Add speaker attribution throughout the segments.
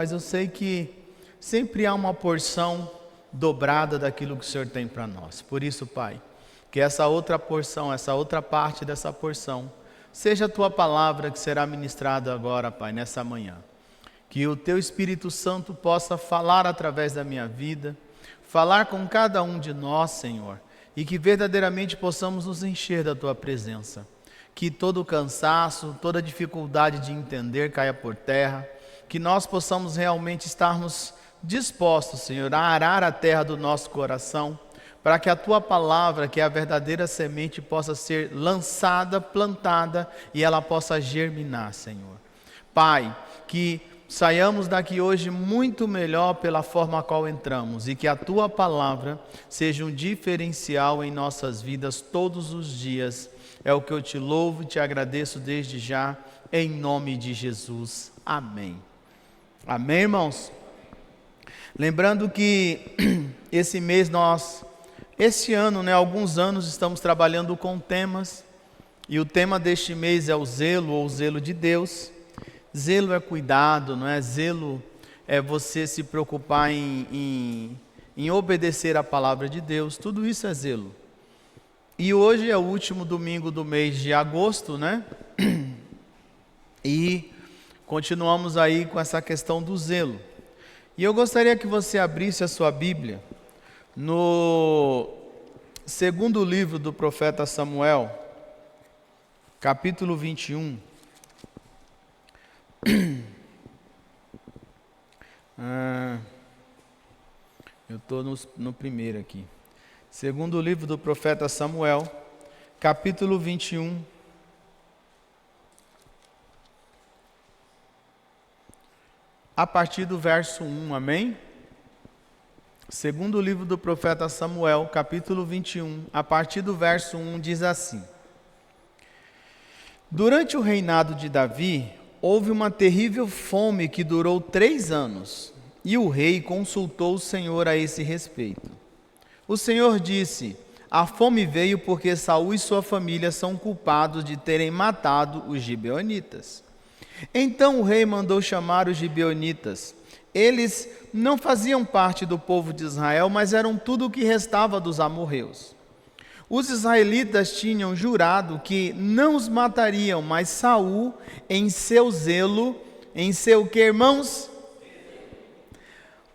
Speaker 1: Mas eu sei que sempre há uma porção dobrada daquilo que o Senhor tem para nós. Por isso, Pai, que essa outra porção, essa outra parte dessa porção, seja a Tua palavra que será ministrada agora, Pai, nessa manhã. Que o Teu Espírito Santo possa falar através da minha vida, falar com cada um de nós, Senhor, e que verdadeiramente possamos nos encher da Tua presença. Que todo cansaço, toda dificuldade de entender caia por terra, que nós possamos realmente estarmos dispostos, Senhor, a arar a terra do nosso coração, para que a Tua palavra, que é a verdadeira semente, possa ser lançada, plantada e ela possa germinar, Senhor. Pai, que saiamos daqui hoje muito melhor pela forma a qual entramos e que a Tua palavra seja um diferencial em nossas vidas todos os dias. É o que eu te louvo e te agradeço desde já, em nome de Jesus. Amém. Amém, irmãos? Lembrando que esse ano, alguns anos estamos trabalhando com temas, e o tema deste mês é o zelo, ou o zelo de Deus. Zelo é cuidado, não é? Zelo é você se preocupar em obedecer a palavra de Deus, tudo isso é zelo. E hoje é o último domingo do mês de agosto, né? E continuamos aí com essa questão do zelo. E eu gostaria que você abrisse a sua Bíblia no segundo livro do profeta Samuel, capítulo 21. Eu estou no primeiro aqui. Segundo livro do profeta Samuel, capítulo 21. A partir do verso 1, amém? Segundo livro do profeta Samuel, capítulo 21, a partir do verso 1, diz assim: Durante o reinado de Davi, houve uma terrível fome que durou 3 anos, e o rei consultou o Senhor a esse respeito. O Senhor disse: A fome veio porque Saul e sua família são culpados de terem matado os gibeonitas. Então o rei mandou chamar os gibeonitas. Eles não faziam parte do povo de Israel, mas eram tudo o que restava dos amorreus. Os israelitas tinham jurado que não os matariam, mas Saul, em seu zelo, em seu que, irmãos?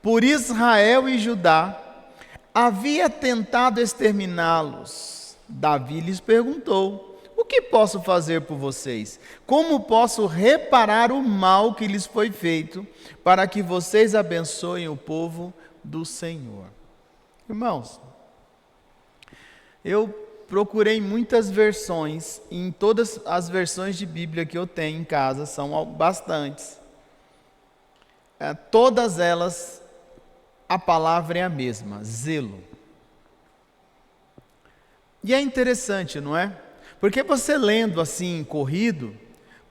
Speaker 1: Por Israel e Judá, havia tentado exterminá-los. Davi lhes perguntou: O que posso fazer por vocês? Como posso reparar o mal que lhes foi feito, para que vocês abençoem o povo do Senhor? Irmãos, eu procurei muitas versões, e em todas as versões de Bíblia que eu tenho em casa, são bastantes. Todas elas, a palavra é a mesma: zelo. E é interessante, não é? Porque você lendo assim, corrido,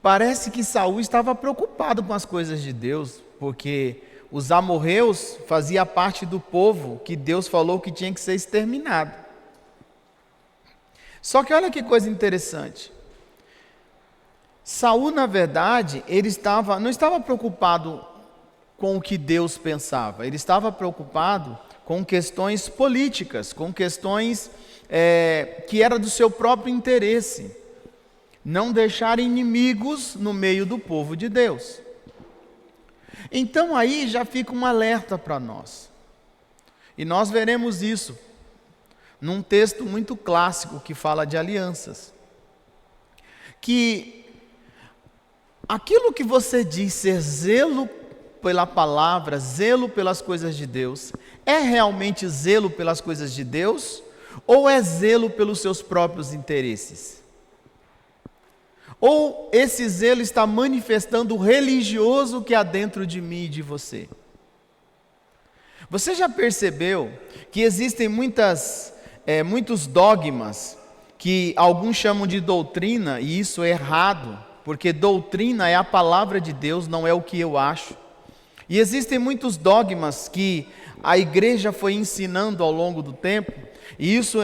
Speaker 1: parece que Saul estava preocupado com as coisas de Deus, porque os amorreus faziam parte do povo que Deus falou que tinha que ser exterminado. Só que olha que coisa interessante. Saul, na verdade, ele não estava preocupado com o que Deus pensava, ele estava preocupado com questões políticas, com questões que era do seu próprio interesse, não deixar inimigos no meio do povo de Deus. Então aí já fica um alerta para nós, e nós veremos isso num texto muito clássico que fala de alianças, que aquilo que você diz ser zelo pela palavra, zelo pelas coisas de Deus, é realmente zelo pelas coisas de Deus? Ou é zelo pelos seus próprios interesses? Ou esse zelo está manifestando o religioso que há dentro de mim e de você? Você já percebeu que existem muitos dogmas que alguns chamam de doutrina, e isso é errado, porque doutrina é a palavra de Deus, não é o que eu acho. E existem muitos dogmas que a igreja foi ensinando ao longo do tempo, e isso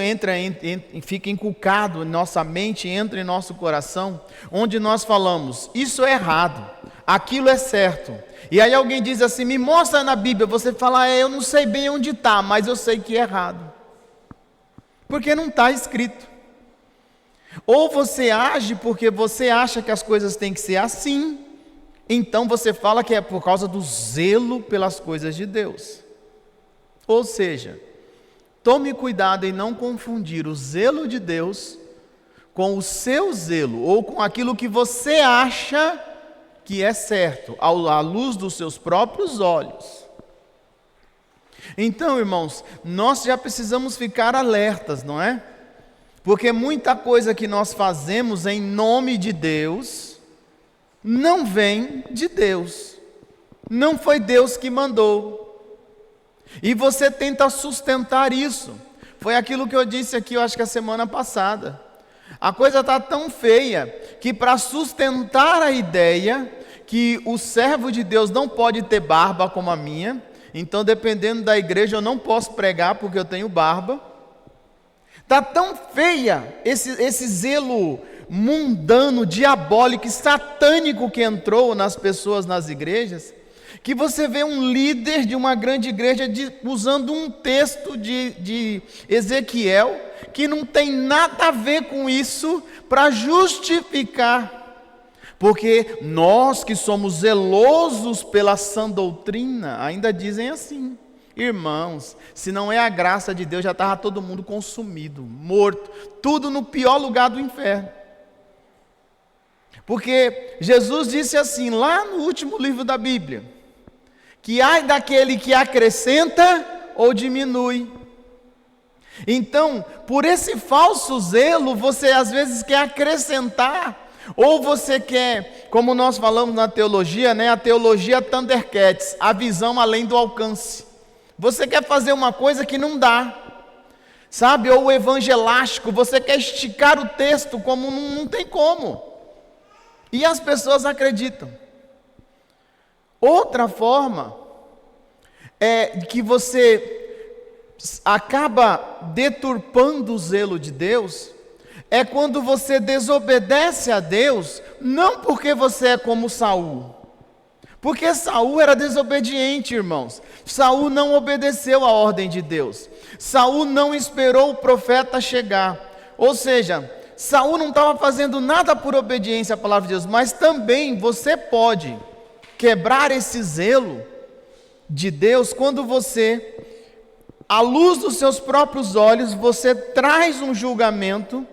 Speaker 1: fica inculcado em nossa mente, entra em nosso coração, onde nós falamos: isso é errado, aquilo é certo. E aí alguém diz assim, me mostra na Bíblia, você fala, eu não sei bem onde está, mas eu sei que é errado. Porque não está escrito. Ou você age porque você acha que as coisas têm que ser assim, então você fala que é por causa do zelo pelas coisas de Deus. Ou seja, tome cuidado em não confundir o zelo de Deus com o seu zelo, ou com aquilo que você acha que é certo, à luz dos seus próprios olhos. Então, irmãos, nós já precisamos ficar alertas, não é? Porque muita coisa que nós fazemos em nome de Deus, não vem de Deus. Não foi Deus que mandou. E você tenta sustentar isso. Foi aquilo que eu disse aqui, eu acho que a semana passada. A coisa está tão feia, que para sustentar a ideia que o servo de Deus não pode ter barba como a minha, então dependendo da igreja eu não posso pregar porque eu tenho barba. Está tão feia esse zelo mundano, diabólico e satânico que entrou nas pessoas, nas igrejas, que você vê um líder de uma grande igreja usando um texto de Ezequiel, que não tem nada a ver com isso, para justificar. Porque nós que somos zelosos pela sã doutrina, ainda dizem assim, irmãos, se não é a graça de Deus, já estava todo mundo consumido, morto, tudo no pior lugar do inferno. Porque Jesus disse assim, lá no último livro da Bíblia, que ai daquele que acrescenta ou diminui. Então, por esse falso zelo, você às vezes quer acrescentar, ou você quer, como nós falamos na teologia, né, a teologia Thundercats, a visão além do alcance. Você quer fazer uma coisa que não dá, sabe? Ou o evangelástico, você quer esticar o texto como não tem como. E as pessoas acreditam. Outra forma é que você acaba deturpando o zelo de Deus, é quando você desobedece a Deus, não porque você é como Saul, porque Saul era desobediente, irmãos. Saul não obedeceu a ordem de Deus, Saul não esperou o profeta chegar, ou seja, Saul não estava fazendo nada por obediência à palavra de Deus, mas também você pode quebrar esse zelo de Deus quando você, à luz dos seus próprios olhos, você traz um julgamento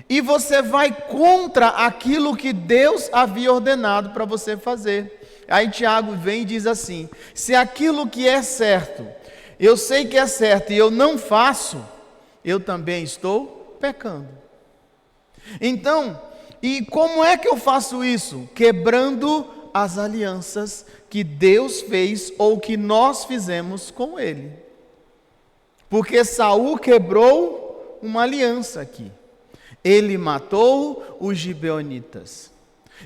Speaker 1: e você vai contra aquilo que Deus havia ordenado para você fazer. Aí Tiago vem e diz assim, se aquilo que é certo, eu sei que é certo e eu não faço, eu também estou pecando. Então, e como é que eu faço isso? Quebrando as alianças que Deus fez ou que nós fizemos com Ele. Porque Saul quebrou uma aliança aqui. Ele matou os gibeonitas.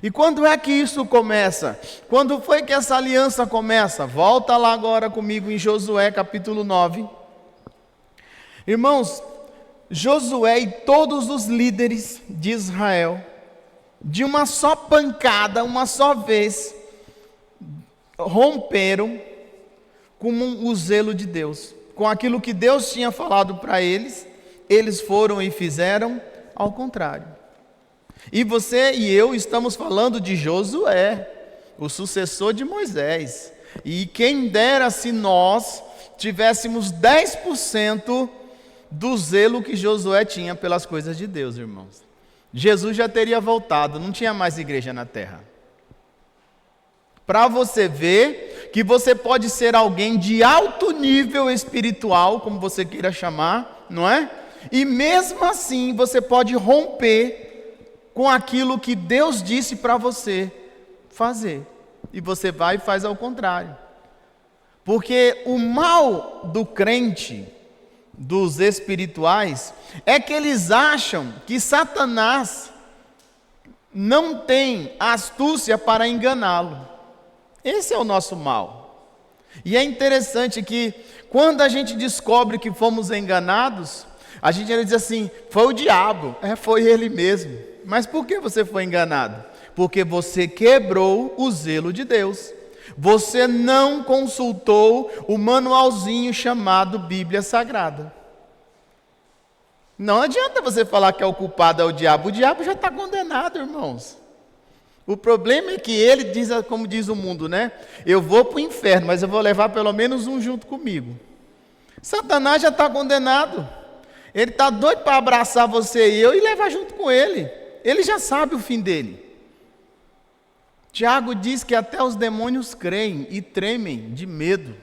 Speaker 1: E quando é que isso começa? Quando foi que essa aliança começa? Volta lá agora comigo em Josué capítulo 9. Irmãos, Josué e todos os líderes de Israel, de uma só pancada, uma só vez, romperam com o zelo de Deus. Com aquilo que Deus tinha falado para eles, eles foram e fizeram ao contrário. E você e eu estamos falando de Josué, o sucessor de Moisés. E quem dera se nós tivéssemos 10% do zelo que Josué tinha pelas coisas de Deus, irmãos. Jesus já teria voltado, não tinha mais igreja na terra. Para você ver que você pode ser alguém de alto nível espiritual, como você queira chamar, não é? E mesmo assim você pode romper com aquilo que Deus disse para você fazer. E você vai e faz ao contrário. Porque o mal do crente, dos espirituais, é que eles acham que Satanás não tem astúcia para enganá-lo. Esse é o nosso mal. E é interessante que quando a gente descobre que fomos enganados, a gente diz assim, foi o diabo, foi ele mesmo. Mas por que você foi enganado? porque você quebrou o zelo de Deus. Você não consultou o manualzinho chamado Bíblia Sagrada. Não adianta você falar que é o culpado é o diabo já está condenado, irmãos. O problema é que ele diz, como diz o mundo, né? Eu vou para o inferno, mas eu vou levar pelo menos um junto comigo. Satanás já está condenado. Ele está doido para abraçar você e eu e levar junto com ele. Ele já sabe o fim dele. Tiago diz que até os demônios creem e tremem de medo.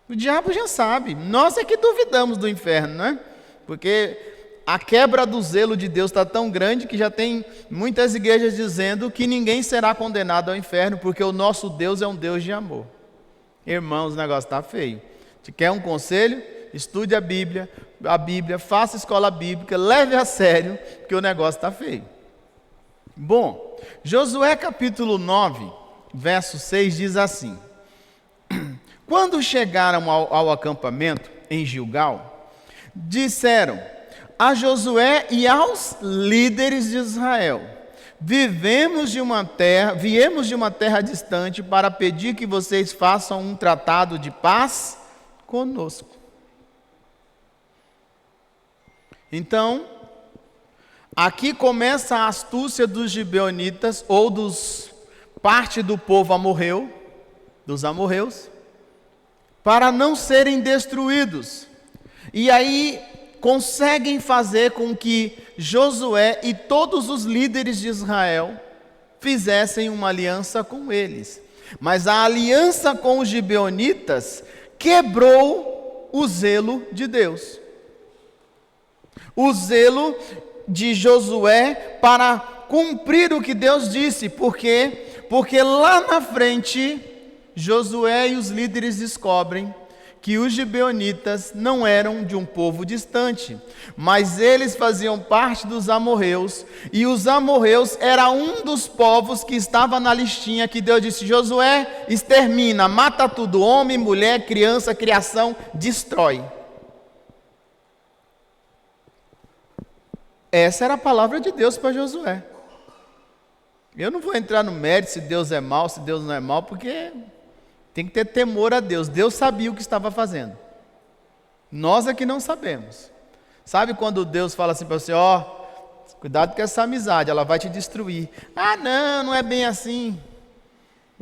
Speaker 1: O diabo já sabe. Nós é que duvidamos do inferno, né? Porque a quebra do zelo de Deus está tão grande que já tem muitas igrejas dizendo que ninguém será condenado ao inferno, porque o nosso Deus é um Deus de amor. Irmãos, o negócio está feio. Se quer um conselho, estude a Bíblia, faça escola bíblica, leve a sério, porque o negócio está feio. Bom, Josué capítulo 9, verso 6 diz assim: Quando chegaram ao acampamento em Gilgal, disseram a Josué e aos líderes de Israel: viemos de uma terra distante para pedir que vocês façam um tratado de paz conosco. Então, aqui começa a astúcia dos gibeonitas, ou parte do povo amorreu, dos amorreus, para não serem destruídos. E aí conseguem fazer com que Josué e todos os líderes de Israel fizessem uma aliança com eles. Mas a aliança com os gibeonitas quebrou o zelo de Deus. O zelo de Josué para cumprir o que Deus disse. Por quê? Porque lá na frente, Josué e os líderes descobrem que os gibeonitas não eram de um povo distante, mas eles faziam parte dos amorreus, e os amorreus era um dos povos que estava na listinha que Deus disse: Josué, extermina, mata tudo, homem, mulher, criança, criação, destrói. Essa era a palavra de Deus para Josué. Eu não vou entrar no mérito se Deus é mau, se Deus não é mau, porque tem que ter temor a Deus. Deus sabia o que estava fazendo. Nós é que não sabemos. Sabe quando Deus fala assim para você: cuidado com essa amizade, ela vai te destruir. Não é bem assim.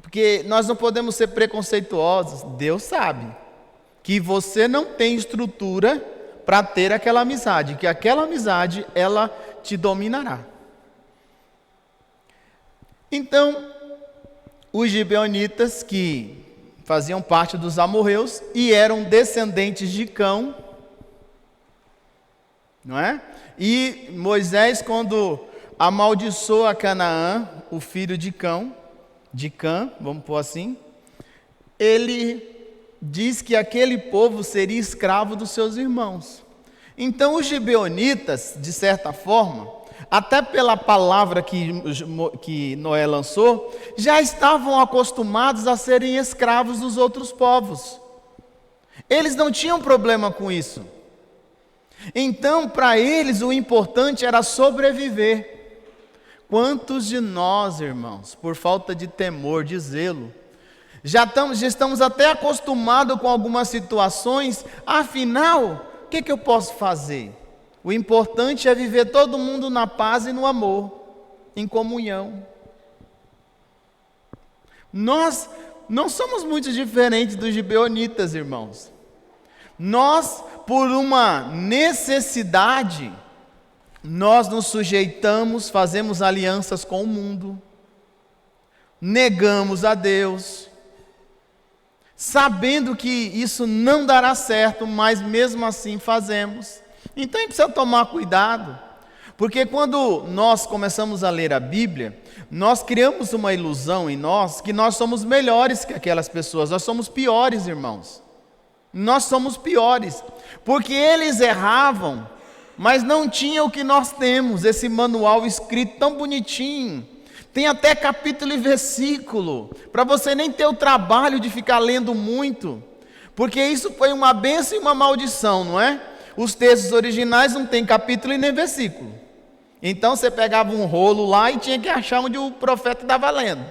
Speaker 1: Porque nós não podemos ser preconceituosos. Deus sabe que você não tem estrutura para ter aquela amizade, que aquela amizade, ela te dominará. Então, os gibeonitas, que faziam parte dos amorreus e eram descendentes de Cão, não é? E Moisés, quando amaldiçoa Canaã, o filho de Cã, vamos pôr assim, ele diz que aquele povo seria escravo dos seus irmãos. Então os gibeonitas, de certa forma, até pela palavra que Noé lançou, já estavam acostumados a serem escravos dos outros povos. Eles não tinham problema com isso. Então, para eles, o importante era sobreviver. Quantos de nós, irmãos, por falta de temor, de zelo, já estamos até acostumados com algumas situações, afinal, o que eu posso fazer? O importante é viver todo mundo na paz e no amor, em comunhão. Nós não somos muito diferentes dos gibeonitas, irmãos. Nós, por uma necessidade, nós nos sujeitamos, fazemos alianças com o mundo, negamos a Deus, sabendo que isso não dará certo, mas mesmo assim fazemos. Então a gente precisa tomar cuidado, porque quando nós começamos a ler a Bíblia, nós criamos uma ilusão em nós que nós somos melhores que aquelas pessoas. Nós somos piores, irmãos. Nós somos piores, porque eles erravam, mas não tinham o que nós temos, esse manual escrito tão bonitinho. Tem até capítulo e versículo, para você nem ter o trabalho de ficar lendo muito, porque isso foi uma bênção e uma maldição, não é? Os textos originais não têm capítulo e nem versículo. Então você pegava um rolo lá e tinha que achar onde o profeta estava lendo.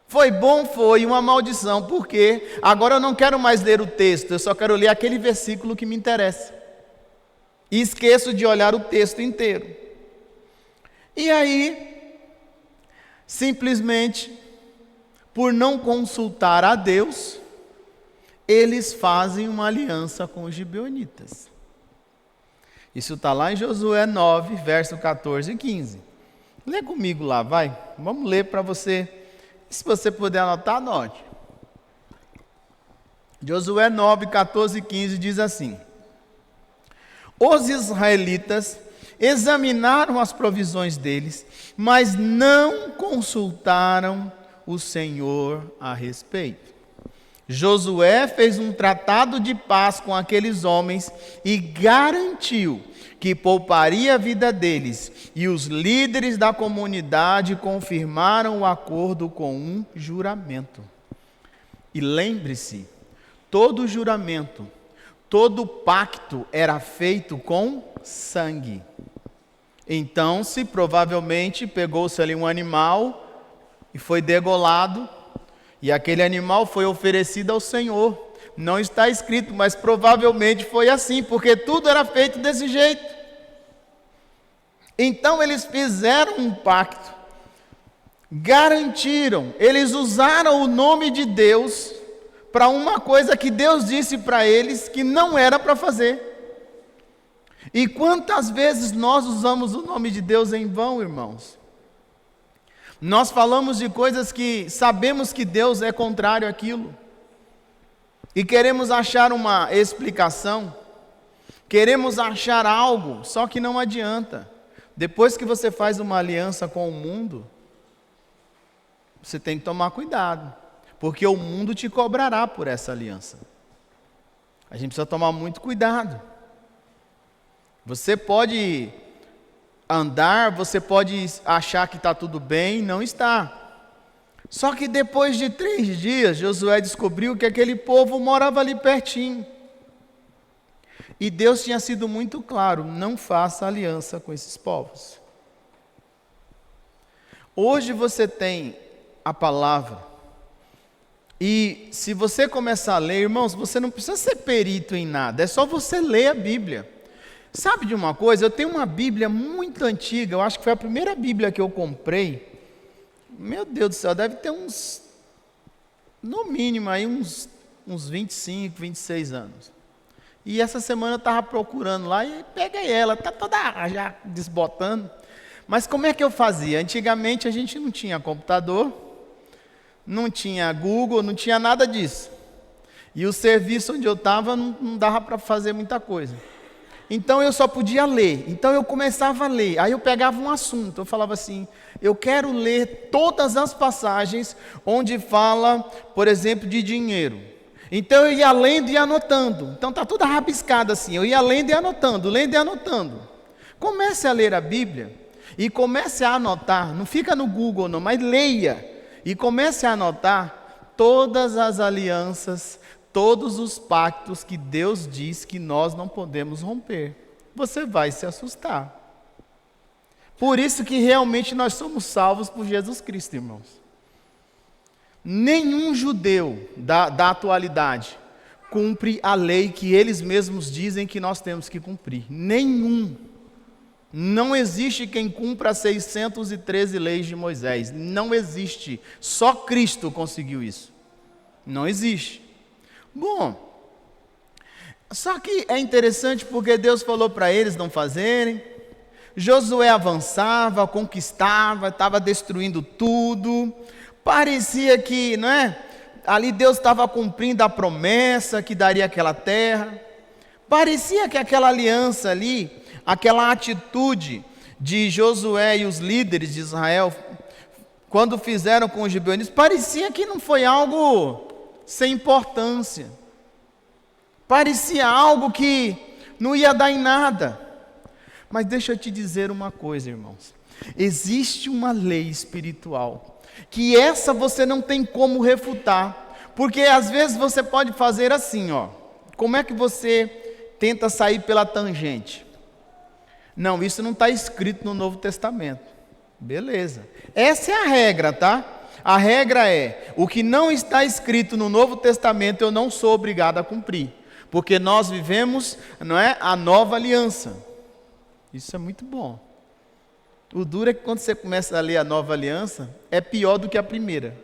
Speaker 1: Foi bom? Foi uma maldição, porque agora eu não quero mais ler o texto, eu só quero ler aquele versículo que me interessa. E esqueço de olhar o texto inteiro. E aí, simplesmente, por não consultar a Deus, eles fazem uma aliança com os gibeonitas. Isso está lá em Josué 9, verso 14 e 15. Lê comigo lá, vai. Vamos ler para você. Se você puder anotar, anote. Josué 9, 14 e 15 diz assim: os israelitas examinaram as provisões deles, mas não consultaram o Senhor a respeito. Josué fez um tratado de paz com aqueles homens e garantiu que pouparia a vida deles, e os líderes da comunidade confirmaram o acordo com um juramento. E lembre-se, todo juramento, todo pacto era feito com sangue. Então, se provavelmente pegou-se ali um animal e foi degolado, e aquele animal foi oferecido ao Senhor. Não está escrito, mas provavelmente foi assim, porque tudo era feito desse jeito. Então eles fizeram um pacto, garantiram, eles usaram o nome de Deus para uma coisa que Deus disse para eles que não era para fazer. E quantas vezes nós usamos o nome de Deus em vão, irmãos? Nós falamos de coisas que sabemos que Deus é contrário àquilo. E queremos achar uma explicação, queremos achar algo, só que não adianta. Depois que você faz uma aliança com o mundo, você tem que tomar cuidado, porque o mundo te cobrará por essa aliança. A gente precisa tomar muito cuidado. Você pode andar, você pode achar que está tudo bem, não está. Só que depois de 3 dias, Josué descobriu que aquele povo morava ali pertinho. E Deus tinha sido muito claro: não faça aliança com esses povos. Hoje você tem a palavra. E se você começar a ler, irmãos, você não precisa ser perito em nada, é só você ler a Bíblia. Sabe de uma coisa? Eu tenho uma Bíblia muito antiga, eu acho que foi a primeira Bíblia que eu comprei. Meu Deus do céu, deve ter no mínimo aí uns 25, 26 anos. E essa semana eu estava procurando lá e peguei ela, está toda já desbotando. Mas como é que eu fazia? Antigamente a gente não tinha computador, não tinha Google, não tinha nada disso. E o serviço onde eu estava não dava para fazer muita coisa. Então eu só podia ler, então eu começava a ler, aí eu pegava um assunto, eu falava assim, eu quero ler todas as passagens onde fala, por exemplo, de dinheiro. Então eu ia lendo e anotando, então está tudo rabiscado assim, eu ia lendo e anotando, lendo e anotando. Comece a ler a Bíblia e comece a anotar, não fica no Google não, mas leia e comece a anotar todas as alianças, todos os pactos que Deus diz que nós não podemos romper. Você vai se assustar. Por isso que realmente nós somos salvos por Jesus Cristo, irmãos. Nenhum judeu da atualidade cumpre a lei que eles mesmos dizem que nós temos que cumprir. Nenhum. Não existe quem cumpra as 613 leis de Moisés. Não existe. Só Cristo conseguiu isso. Não existe. Bom, só que é interessante porque Deus falou para eles não fazerem. Josué avançava, conquistava, estava destruindo tudo. Parecia que, não é? Ali Deus estava cumprindo a promessa que daria aquela terra. Parecia que aquela aliança ali, aquela atitude de Josué e os líderes de Israel, quando fizeram com os gibeonitas, parecia que não foi algo sem importância. Parecia algo que não ia dar em nada. Mas deixa eu te dizer uma coisa, irmãos. Existe uma lei espiritual, que essa você não tem como refutar. Porque às vezes você pode fazer assim, ó. Como é que você tenta sair pela tangente? Não, isso não está escrito no Novo Testamento. Beleza. Essa é a regra, tá? A regra é, o que não está escrito no Novo Testamento eu não sou obrigado a cumprir. Porque nós vivemos, não é, a nova aliança. Isso é muito bom. O duro é que quando você começa a ler a nova aliança, é pior do que a primeira.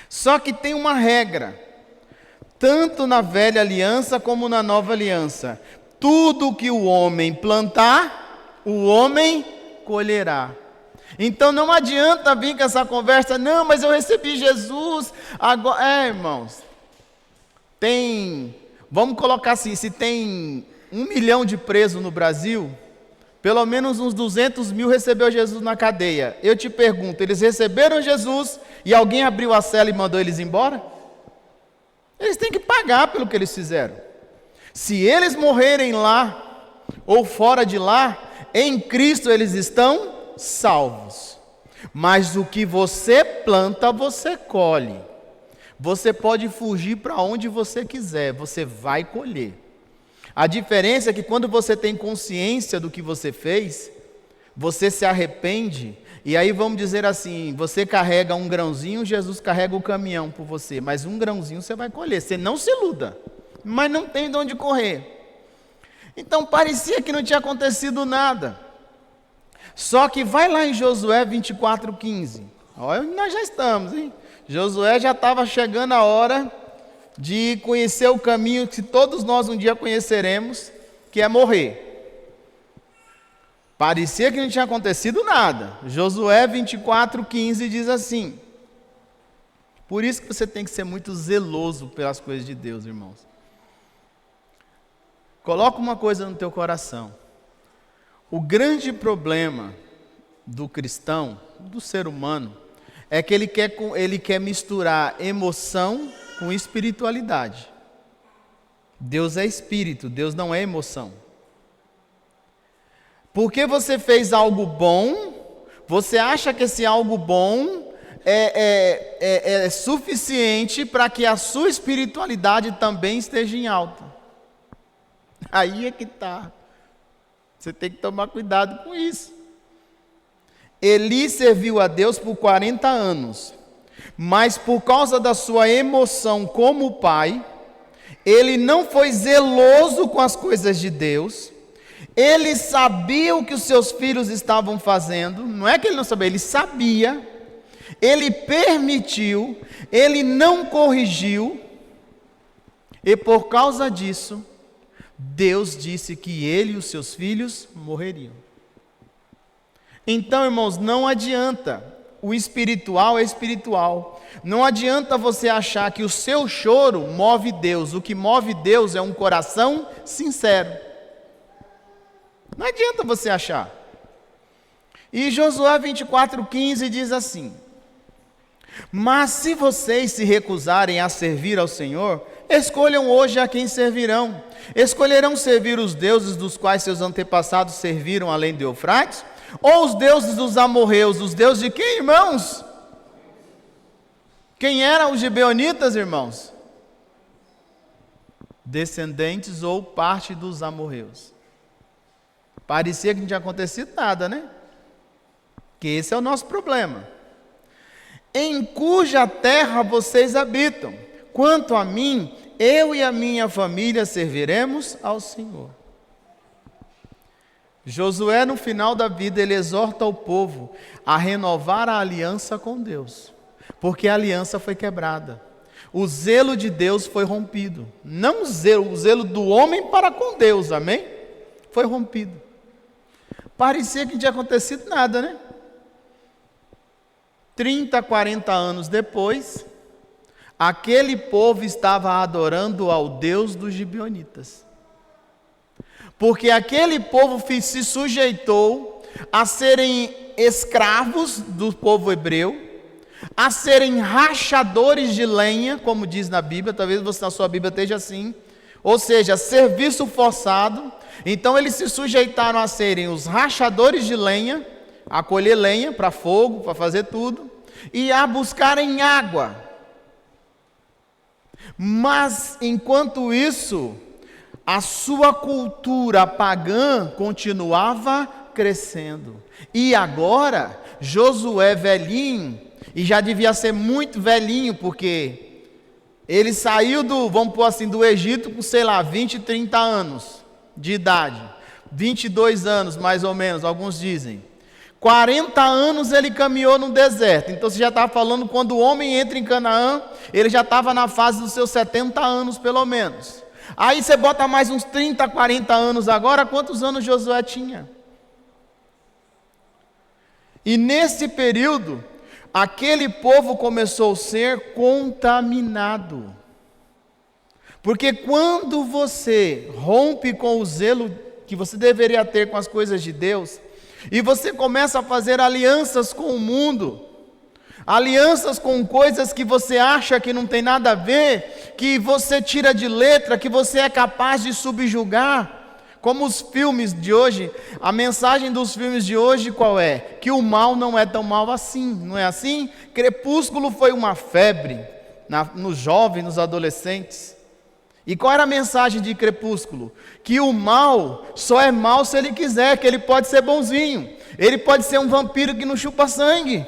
Speaker 1: Só que tem uma regra, tanto na velha aliança como na nova aliança. Tudo que o homem plantar, o homem colherá. Então não adianta vir com essa conversa, não, mas eu recebi Jesus. Agora, irmãos, vamos colocar assim, se tem 1 milhão de presos no Brasil, pelo menos uns 200 mil recebeu Jesus na cadeia. Eu te pergunto, eles receberam Jesus e alguém abriu a cela e mandou eles embora? Eles têm que pagar pelo que eles fizeram. Se eles morrerem lá ou fora de lá, em Cristo eles estão salvos. Mas o que você planta, você colhe. Você pode fugir para onde você quiser, você vai colher. A diferença é que quando você tem consciência do que você fez, você se arrepende, e aí vamos dizer assim, você carrega um grãozinho, Jesus carrega o caminhão por você, mas um grãozinho você vai colher, você não se iluda, mas não tem de onde correr. Então parecia que não tinha acontecido nada, só que vai lá em Josué 24:15, olha onde nós já estamos, hein? Josué já estava chegando a hora de conhecer o caminho que todos nós um dia conheceremos, que é morrer. Parecia que não tinha acontecido nada. Josué 24:15 diz assim. Por isso que você tem que ser muito zeloso pelas coisas de Deus, irmãos. Coloca uma coisa no teu coração. O grande problema do cristão, do ser humano, é que ele quer misturar emoção com espiritualidade. Deus é espírito, Deus não é emoção. Porque você fez algo bom, você acha que esse algo bom é suficiente para que a sua espiritualidade também esteja em alta. Aí é que está. Você tem que tomar cuidado com isso. Eli serviu a Deus por 40 anos. Mas por causa da sua emoção como pai, ele não foi zeloso com as coisas de Deus, ele sabia o que os seus filhos estavam fazendo, não é que ele não sabia, ele sabia, ele permitiu, ele não corrigiu, e por causa disso, Deus disse que ele e os seus filhos morreriam. Então, irmãos, não adianta. O espiritual é espiritual. Não adianta você achar que o seu choro move Deus. O que move Deus é um coração sincero. Não adianta você achar. E Josué 24:15 diz assim: mas se vocês se recusarem a servir ao Senhor, escolham hoje a quem servirão. Escolherão servir os deuses dos quais seus antepassados serviram além do Eufrates? Ou os deuses dos amorreus, os deuses de quem, irmãos? Quem eram os gibeonitas, irmãos? Descendentes ou parte dos amorreus. Parecia que não tinha acontecido nada, né? Que esse é o nosso problema. Em cuja terra vocês habitam. Quanto a mim, eu e a minha família serviremos ao Senhor. Josué, no final da vida, ele exorta o povo a renovar a aliança com Deus, porque a aliança foi quebrada. O zelo de Deus foi rompido. Não o zelo do homem para com Deus, amém? Foi rompido. Parecia que não tinha acontecido nada, né? 30, 40 anos depois, aquele povo estava adorando ao Deus dos gibeonitas. Porque aquele povo se sujeitou a serem escravos do povo hebreu, a serem rachadores de lenha, como diz na Bíblia, talvez você na sua Bíblia esteja assim, ou seja, serviço forçado. Então eles se sujeitaram a serem os rachadores de lenha, a colher lenha para fogo, para fazer tudo, e a buscarem água. Mas enquanto isso, a sua cultura pagã continuava crescendo. E agora, Josué velhinho, e já devia ser muito velhinho, porque ele saiu vamos pôr assim, do Egito com, 20, 30 anos de idade. 22 anos, mais ou menos, alguns dizem. 40 anos ele caminhou no deserto. Então você já está falando, quando o homem entra em Canaã, ele já estava na fase dos seus 70 anos, pelo menos. Aí você bota mais uns 30, 40 anos agora, quantos anos Josué tinha? E nesse período, aquele povo começou a ser contaminado. Porque quando você rompe com o zelo que você deveria ter com as coisas de Deus, e você começa a fazer alianças com o mundo, alianças com coisas que você acha que não tem nada a ver, que você tira de letra, que você é capaz de subjugar, como os filmes de hoje. A mensagem dos filmes de hoje qual é? Que o mal não é tão mal assim, não é assim? Crepúsculo foi uma febre nos jovens, nos adolescentes. E qual era a mensagem de Crepúsculo? Que o mal só é mal se ele quiser, que ele pode ser bonzinho, ele pode ser um vampiro que não chupa sangue.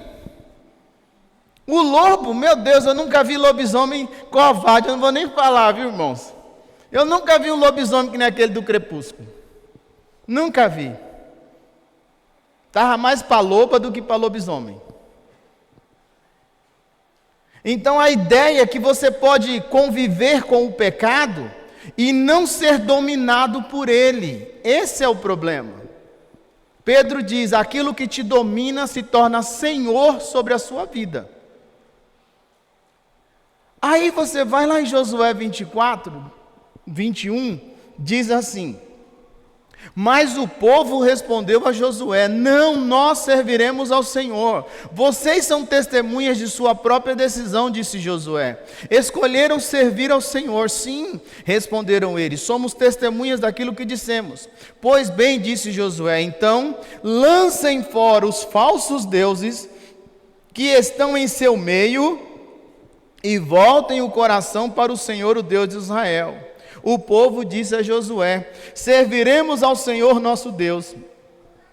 Speaker 1: O lobo, meu Deus, eu nunca vi lobisomem covarde, eu não vou nem falar, viu, irmãos? Eu nunca vi um lobisomem que nem aquele do Crepúsculo. Nunca vi. Estava mais para loba do que para lobisomem. Então a ideia é que você pode conviver com o pecado e não ser dominado por ele. Esse é o problema. Pedro diz: aquilo que te domina se torna senhor sobre a sua vida. Aí você vai lá em Josué 24, 21, diz assim: mas o povo respondeu a Josué: não, nós serviremos ao Senhor. Vocês são testemunhas de sua própria decisão, disse Josué. Escolheram servir ao Senhor. Sim, responderam eles, somos testemunhas daquilo que dissemos. Pois bem, disse Josué, então lancem fora os falsos deuses que estão em seu meio e voltem o coração para o Senhor, o Deus de Israel. O povo disse a Josué: serviremos ao Senhor nosso Deus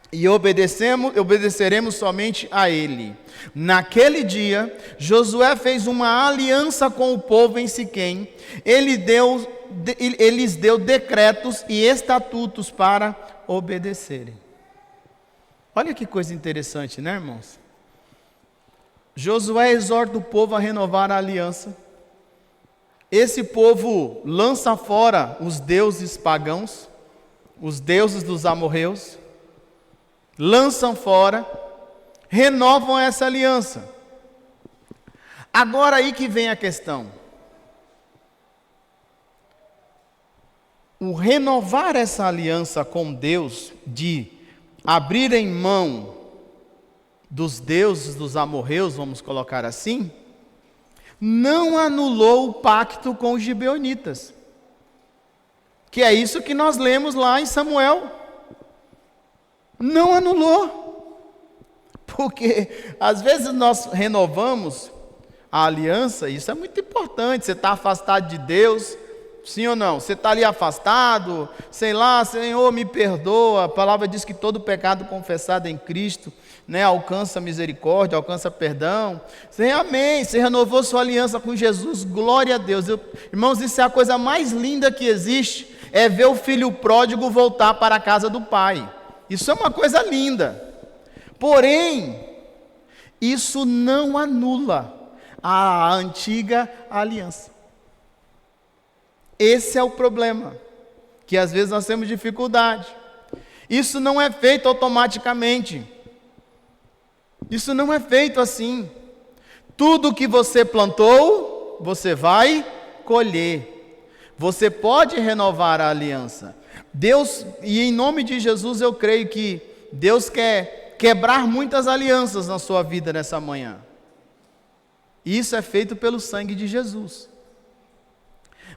Speaker 1: e obedeceremos somente a Ele. Naquele dia, Josué fez uma aliança com o povo em Siquém. Ele lhes deu decretos e estatutos para obedecerem. Olha que coisa interessante, né, irmãos? Josué exorta o povo a renovar a aliança. Esse povo lança fora os deuses pagãos, os deuses dos amorreus, lançam fora, renovam essa aliança. Agora aí que vem a questão. O renovar essa aliança com Deus, de abrirem mão dos deuses dos amorreus, vamos colocar assim, não anulou o pacto com os gibeonitas, que é isso que nós lemos lá em Samuel. Não anulou, porque às vezes nós renovamos a aliança, isso é muito importante. Você está afastado de Deus, sim ou não? Você está ali afastado, sei lá, Senhor, me perdoa. A palavra diz que todo pecado confessado em Cristo, alcança misericórdia, alcança perdão. Sim, amém, você renovou sua aliança com Jesus, glória a Deus. Irmãos, isso é a coisa mais linda que existe, é ver o filho pródigo voltar para a casa do pai. Isso é uma coisa linda. Porém, isso não anula a antiga aliança. Esse é o problema, que às vezes nós temos dificuldade. Isso não é feito automaticamente. Isso não é feito assim. Tudo que você plantou, você vai colher. Você pode renovar a aliança. Deus, e em nome de Jesus eu creio que Deus quer quebrar muitas alianças na sua vida nessa manhã. Isso é feito pelo sangue de Jesus.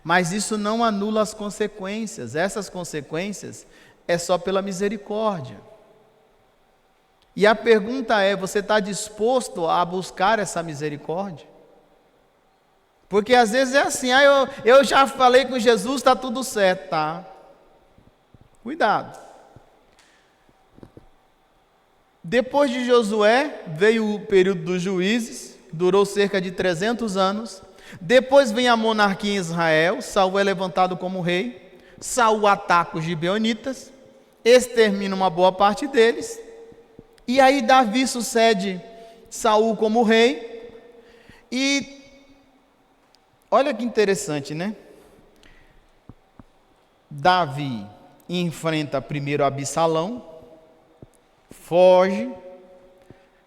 Speaker 1: Mas isso não anula as consequências. Essas consequências é só pela misericórdia. E a pergunta é: você está disposto a buscar essa misericórdia? Porque às vezes é assim: eu já falei com Jesus, está tudo certo, tá? Cuidado. Depois de Josué, veio o período dos juízes, durou cerca de 300 anos. Depois vem a monarquia em Israel, Saul é levantado como rei. Saul ataca os gibeonitas, extermina uma boa parte deles. E aí Davi sucede Saul como rei. E olha que interessante, né? Davi enfrenta primeiro Absalão, foge,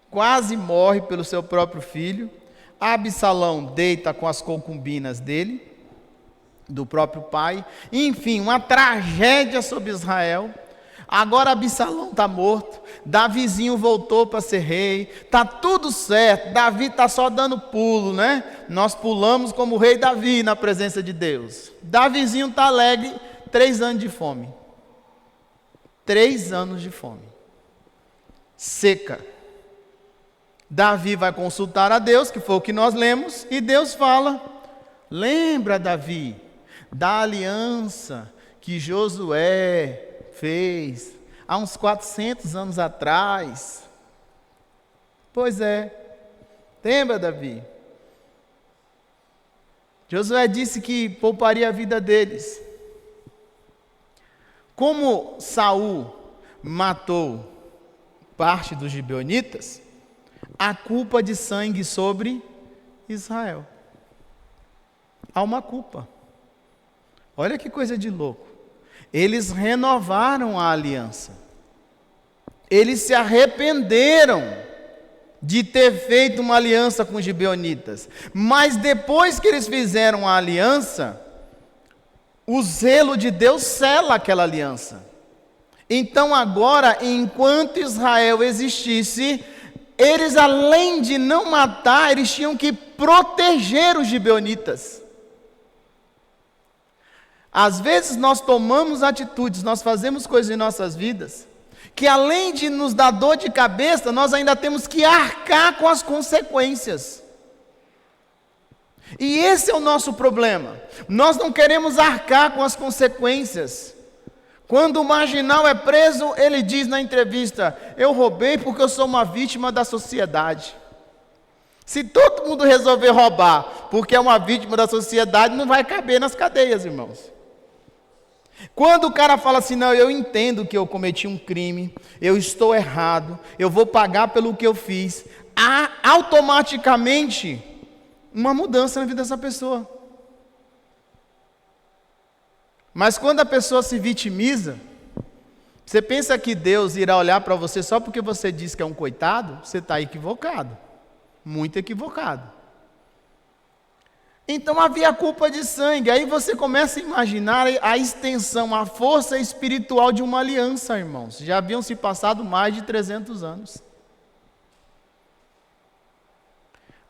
Speaker 1: quase morre pelo seu próprio filho. Absalão deita com as concubinas dele, do próprio pai. Enfim, uma tragédia sobre Israel. Agora Absalão está morto, Davizinho voltou para ser rei, está tudo certo, Davi está só dando pulo, né? Nós pulamos como o rei Davi na presença de Deus. Davizinho está alegre, 3 anos de fome. 3 anos de fome. Seca. Davi vai consultar a Deus, que foi o que nós lemos, e Deus fala: lembra, Davi, da aliança que Josué fez há uns 400 anos atrás. Pois é, lembra, Davi? Josué disse que pouparia a vida deles. Como Saul matou parte dos gibeonitas, há culpa de sangue sobre Israel. Há uma culpa. Olha que coisa de louco. Eles renovaram a aliança. Eles se arrependeram de ter feito uma aliança com os gibeonitas. Mas depois que eles fizeram a aliança, o zelo de Deus sela aquela aliança. Então agora, enquanto Israel existisse, eles, além de não matar, eles tinham que proteger os gibeonitas. Às vezes nós tomamos atitudes, nós fazemos coisas em nossas vidas, que além de nos dar dor de cabeça, nós ainda temos que arcar com as consequências. E esse é o nosso problema. Nós não queremos arcar com as consequências. Quando o marginal é preso, ele diz na entrevista: eu roubei porque eu sou uma vítima da sociedade. Se todo mundo resolver roubar porque é uma vítima da sociedade, não vai caber nas cadeias, irmãos. Quando o cara fala assim: não, eu entendo que eu cometi um crime, eu estou errado, eu vou pagar pelo que eu fiz, há automaticamente uma mudança na vida dessa pessoa. Mas quando a pessoa se vitimiza, você pensa que Deus irá olhar para você só porque você diz que é um coitado? Você está equivocado, muito equivocado. Então havia culpa de sangue. Aí você começa a imaginar a extensão, a força espiritual de uma aliança, irmãos. Já haviam se passado mais de 300 anos.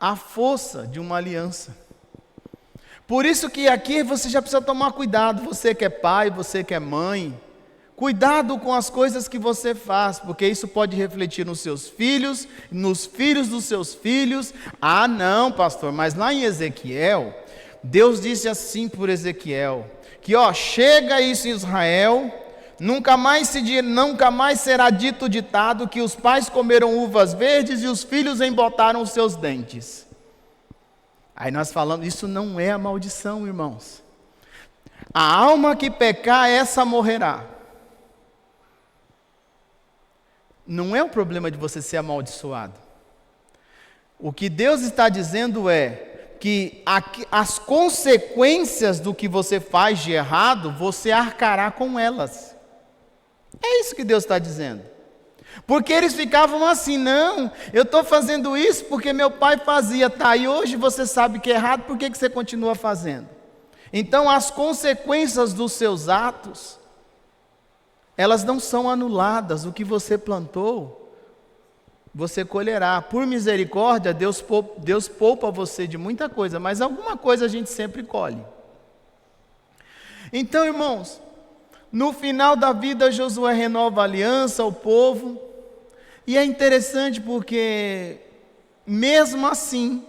Speaker 1: A força de uma aliança. Por isso que aqui você já precisa tomar cuidado, você que é pai, você que é mãe, cuidado com as coisas que você faz, porque isso pode refletir nos seus filhos, nos filhos dos seus filhos. Ah não, pastor, mas lá em Ezequiel, Deus disse assim por Ezequiel, que chega isso em Israel, nunca mais será dito o ditado que os pais comeram uvas verdes e os filhos embotaram os seus dentes. Aí nós falamos, isso não é a maldição, irmãos. A alma que pecar, essa morrerá. Não é o problema de você ser amaldiçoado. O que Deus está dizendo é que as consequências do que você faz de errado, você arcará com elas. É isso que Deus está dizendo. Porque eles ficavam assim: não, eu estou fazendo isso porque meu pai fazia, tá, e hoje você sabe que é errado, por que você continua fazendo? Então as consequências dos seus atos, elas não são anuladas. O que você plantou, você colherá. Por misericórdia, Deus poupa você de muita coisa, mas alguma coisa a gente sempre colhe. Então, irmãos, no final da vida, Josué renova a aliança ao povo. E é interessante porque, mesmo assim,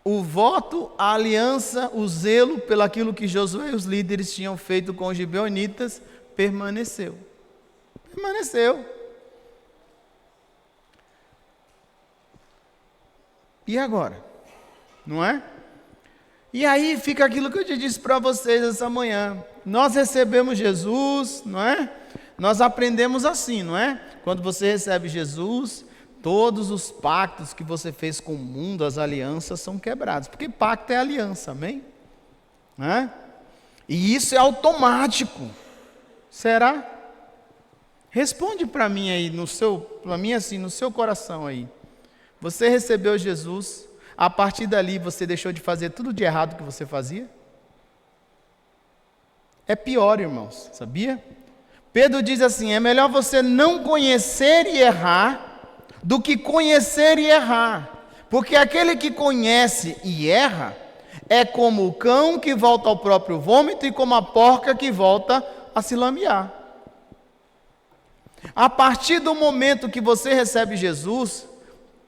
Speaker 1: o voto, a aliança, o zelo pelaquilo que Josué e os líderes tinham feito com os gibeonitas permaneceu. Permaneceu. E agora? Não é? E aí fica aquilo que eu te disse para vocês essa manhã. Nós recebemos Jesus, não é? Nós aprendemos assim, não é? Quando você recebe Jesus, todos os pactos que você fez com o mundo, as alianças são quebradas. Porque pacto é aliança, amém? Não é? E isso é automático. Será? Responde para mim aí, no seu coração aí. Você recebeu Jesus, a partir dali você deixou de fazer tudo de errado que você fazia? É pior, irmãos, sabia? Pedro diz assim, é melhor você não conhecer e errar, do que conhecer e errar. Porque aquele que conhece e erra, é como o cão que volta ao próprio vômito e como a porca que volta a se lamear. A partir do momento que você recebe Jesus,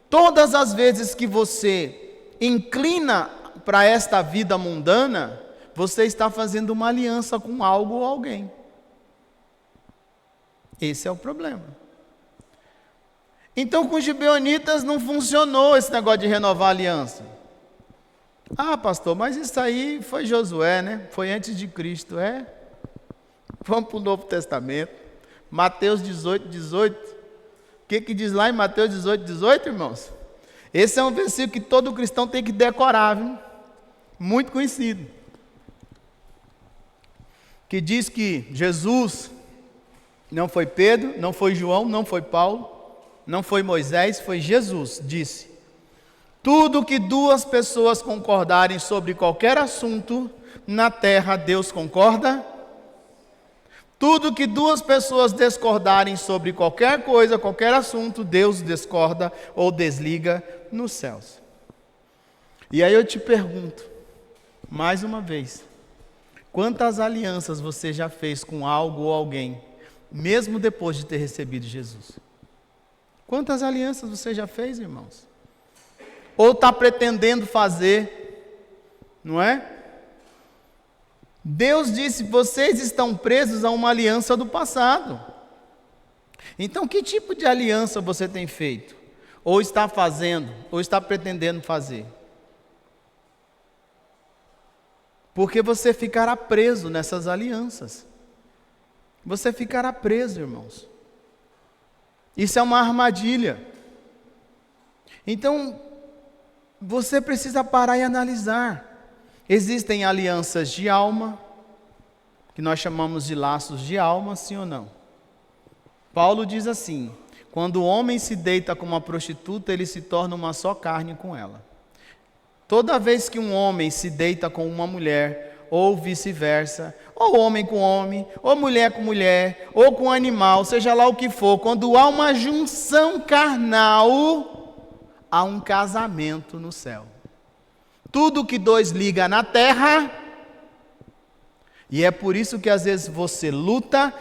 Speaker 1: todas as vezes que você inclina para esta vida mundana, você está fazendo uma aliança com algo ou alguém. Esse é o problema. Então com os gibeonitas não funcionou esse negócio de renovar a aliança. Ah, pastor, mas isso aí foi Josué, né? Foi antes de Cristo, é? Vamos para o Novo Testamento. Mateus 18, 18. O que diz lá em Mateus 18, 18, irmãos? Esse é um versículo que todo cristão tem que decorar, viu? Muito conhecido. Que diz que Jesus não foi Pedro, não foi João, não foi Paulo, não foi Moisés, foi Jesus, disse: tudo que duas pessoas concordarem sobre qualquer assunto, na terra Deus concorda. Tudo que duas pessoas discordarem sobre qualquer coisa, qualquer assunto, Deus discorda ou desliga nos céus. E aí eu te pergunto, mais uma vez, quantas alianças você já fez com algo ou alguém, mesmo depois de ter recebido Jesus? Quantas alianças você já fez, irmãos? Ou está pretendendo fazer, não é? Deus disse, vocês estão presos a uma aliança do passado. Então, que tipo de aliança você tem feito? Ou está fazendo, ou está pretendendo fazer? Porque você ficará preso nessas alianças. Você ficará preso, irmãos. Isso é uma armadilha. Então, você precisa parar e analisar. Existem alianças de alma, que nós chamamos de laços de alma, sim ou não? Paulo diz assim, quando o homem se deita com uma prostituta, ele se torna uma só carne com ela. Toda vez que um homem se deita com uma mulher, ou vice-versa, ou homem com homem, ou mulher com mulher, ou com animal, seja lá o que for, quando há uma junção carnal, há um casamento no céu. Tudo que dois liga na terra, e é por isso que às vezes você luta,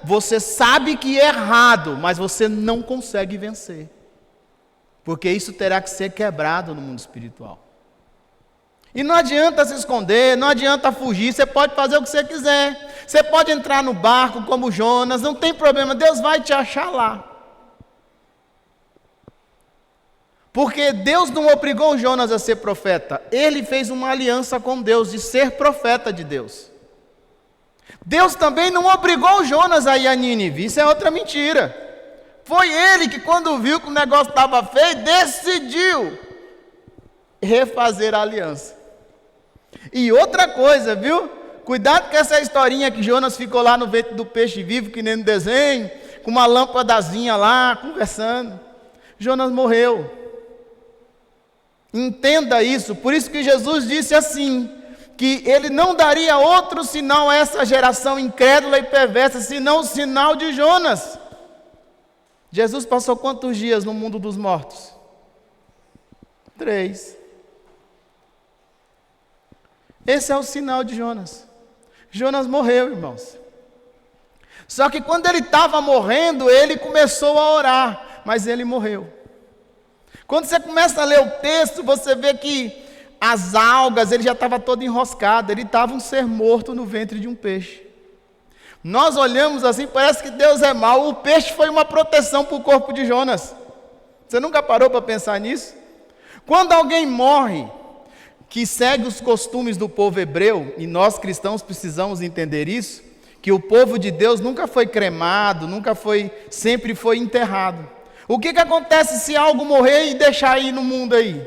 Speaker 1: você sabe que é errado, mas você não consegue vencer. Porque isso terá que ser quebrado no mundo espiritual. E não adianta se esconder, não adianta fugir, você pode fazer o que você quiser. Você pode entrar no barco como Jonas, não tem problema, Deus vai te achar lá. Porque Deus não obrigou Jonas a ser profeta. Ele fez uma aliança com Deus de ser profeta de Deus. Deus também não obrigou Jonas a ir a Nínive. Isso é outra mentira. Foi ele que, quando viu que o negócio estava feio, decidiu refazer a aliança. E outra coisa, viu? Cuidado com essa historinha que Jonas ficou lá no ventre do peixe vivo, que nem no desenho, com uma lâmpadazinha lá, conversando. Jonas morreu. Entenda isso, por isso que Jesus disse assim, que ele não daria outro sinal a essa geração incrédula e perversa, senão o sinal de Jonas. Jesus passou quantos dias no mundo dos mortos? 3. Esse é o sinal de Jonas. Jonas morreu, irmãos. Só que quando ele estava morrendo, ele começou a orar, mas ele morreu. Quando você começa a ler o texto, você vê que as algas, ele já estava todo enroscado, ele estava um ser morto no ventre de um peixe. Nós olhamos assim, parece que Deus é mau. O peixe foi uma proteção para o corpo de Jonas. Você nunca parou para pensar nisso? Quando alguém morre, que segue os costumes do povo hebreu, e nós cristãos precisamos entender isso, que o povo de Deus nunca foi cremado, sempre foi enterrado. O que acontece se algo morrer e deixar aí no mundo aí?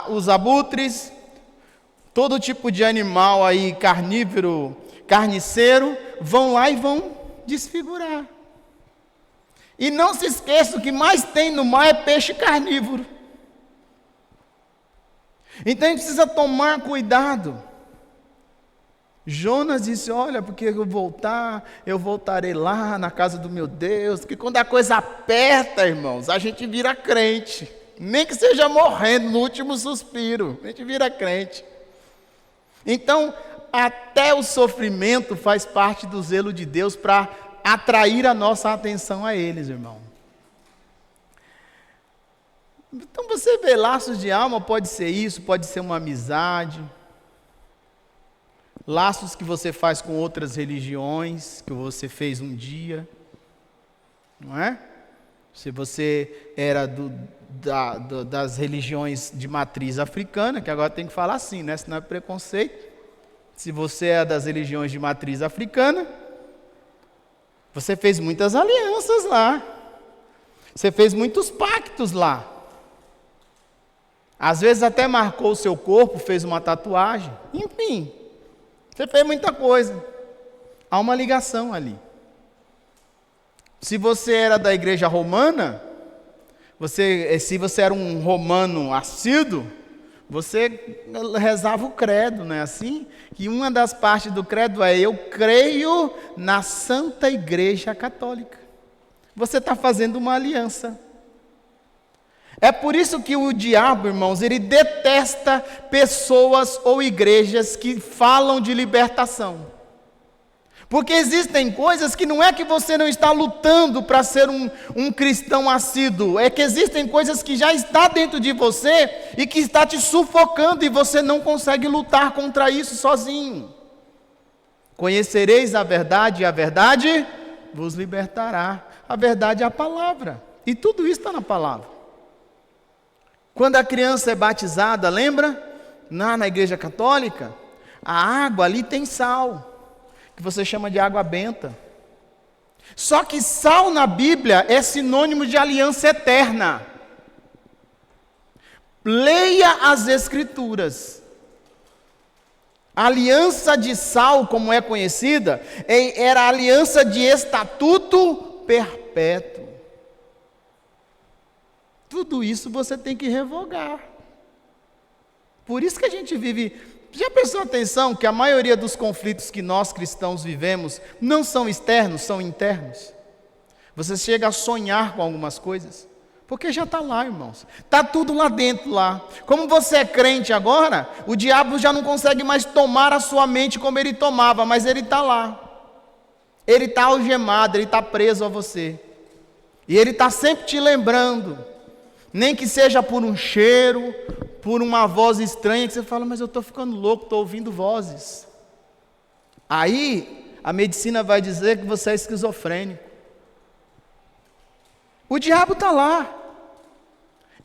Speaker 1: Os abutres, todo tipo de animal aí, carnívoro, carniceiro, vão lá e vão desfigurar. E não se esqueça, o que mais tem no mar é peixe carnívoro. Então a gente precisa tomar cuidado. Jonas disse, olha, porque eu voltarei lá na casa do meu Deus, que quando a coisa aperta, irmãos, a gente vira crente. Nem que seja morrendo no último suspiro, a gente vira crente. Então, até o sofrimento faz parte do zelo de Deus para atrair a nossa atenção a eles, irmão. Então você vê, laços de alma pode ser isso, pode ser uma amizade, laços que você faz com outras religiões, que você fez um dia, não é? Se você era das religiões de matriz africana, que agora tem que falar assim, né? Senão é preconceito. Se você é das religiões de matriz africana, você fez muitas alianças lá. Você fez muitos pactos lá. Às vezes até marcou o seu corpo, fez uma tatuagem. Enfim, você fez muita coisa. Há uma ligação ali. Se você era da igreja romana, se você era um romano assíduo, você rezava o credo, não é assim? Que uma das partes do credo é: eu creio na Santa Igreja Católica. Você está fazendo uma aliança. É por isso que o diabo, irmãos, ele detesta pessoas ou igrejas que falam de libertação. Porque existem coisas que não é que você não está lutando para ser um cristão assíduo, é que existem coisas que já está dentro de você e que está te sufocando e você não consegue lutar contra isso sozinho. Conhecereis a verdade e a verdade vos libertará. A verdade é a palavra, e tudo isso está na palavra. Quando a criança é batizada, lembra? Na igreja católica, a água ali tem sal, que você chama de água benta. Só que sal na Bíblia é sinônimo de aliança eterna. Leia as Escrituras. A aliança de sal, como é conhecida, era a aliança de estatuto perpétuo. Tudo isso você tem que revogar. Por isso que a gente vive... Já prestou atenção que a maioria dos conflitos que nós cristãos vivemos não são externos, são internos? Você chega a sonhar com algumas coisas, porque já está lá, irmãos. Está tudo lá dentro, lá. Como você é crente agora, o diabo já não consegue mais tomar a sua mente como ele tomava, mas ele está lá. Ele está algemado, ele está preso a você. E ele está sempre te lembrando, nem que seja por um cheiro, por uma voz estranha, que você fala, mas eu estou ficando louco, estou ouvindo vozes. Aí, a medicina vai dizer que você é esquizofrênico. O diabo está lá.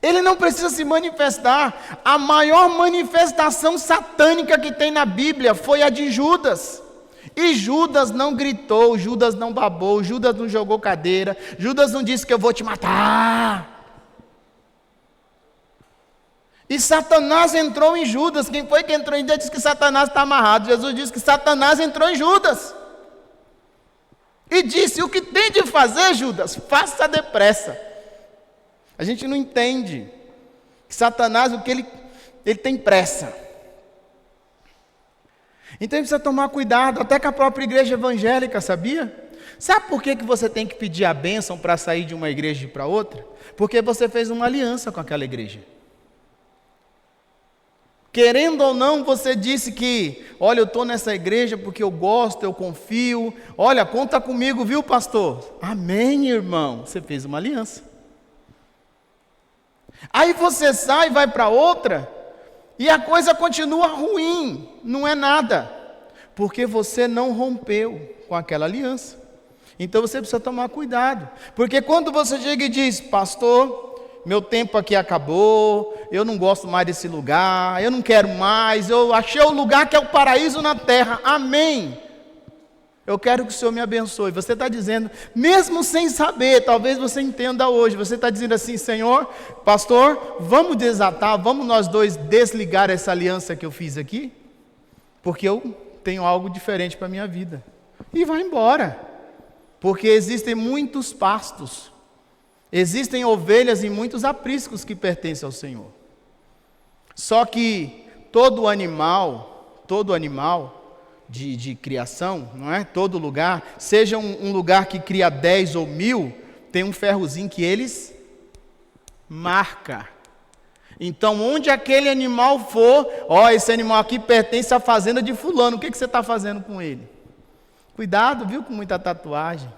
Speaker 1: Ele não precisa se manifestar. A maior manifestação satânica que tem na Bíblia foi a de Judas. E Judas não gritou, Judas não babou, Judas não jogou cadeira, Judas não disse que eu vou te matar. E Satanás entrou em Judas. Quem foi que entrou em Judas? Diz que Satanás está amarrado. Jesus disse que Satanás entrou em Judas. E disse, o que tem de fazer, Judas? Faça depressa. A gente não entende que Satanás, o que ele tem pressa. Então precisa tomar cuidado, até com a própria igreja evangélica, sabia? Sabe por que você tem que pedir a bênção para sair de uma igreja para outra? Porque você fez uma aliança com aquela igreja. Querendo ou não, você disse que, olha, eu estou nessa igreja porque eu gosto, eu confio. Olha, conta comigo, viu, pastor? Amém, irmão. Você fez uma aliança. Aí você sai e vai para outra, e a coisa continua ruim, não é nada, porque você não rompeu com aquela aliança. Então você precisa tomar cuidado, porque quando você chega e diz: pastor, meu tempo aqui acabou, eu não gosto mais desse lugar, eu não quero mais, eu achei o lugar que é o paraíso na terra, amém, eu quero que o Senhor me abençoe. Você está dizendo, mesmo sem saber, talvez você entenda hoje, você está dizendo assim: Senhor, pastor, vamos desatar, vamos nós dois desligar essa aliança que eu fiz aqui, porque eu tenho algo diferente para a minha vida, e vai embora, porque existem muitos pastos, existem ovelhas e muitos apriscos que pertencem ao Senhor. Só que todo animal de criação, não é? Todo lugar, seja um lugar que cria 10 ou 1000, tem um ferrozinho que eles marca. Então, onde aquele animal for, esse animal aqui pertence à fazenda de fulano, o que você está fazendo com ele? Cuidado, viu, com muita tatuagem.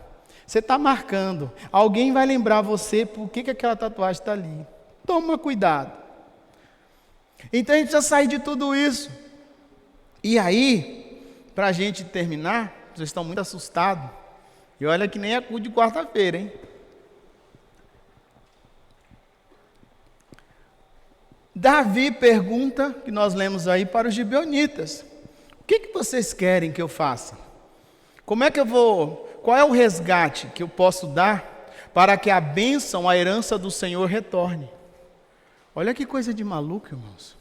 Speaker 1: Você está marcando. Alguém vai lembrar você por que aquela tatuagem está ali. Toma cuidado. Então a gente precisa sair de tudo isso. E aí, para a gente terminar, vocês estão muito assustados. E olha que nem é culto de quarta-feira, hein? Davi pergunta, que nós lemos aí, para os gibeonitas: o que vocês querem que eu faça? Como é que eu vou... Qual é o resgate que eu posso dar para que a bênção, a herança do Senhor retorne? Olha que coisa de maluco, irmãos.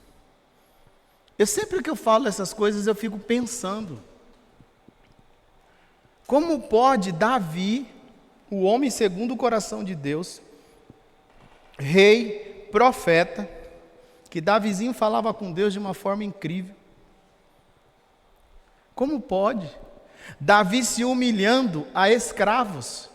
Speaker 1: Sempre que eu falo essas coisas, eu fico pensando: como pode Davi, o homem segundo o coração de Deus, rei, profeta, que Davizinho falava com Deus de uma forma incrível, como pode Davi se humilhando a escravos,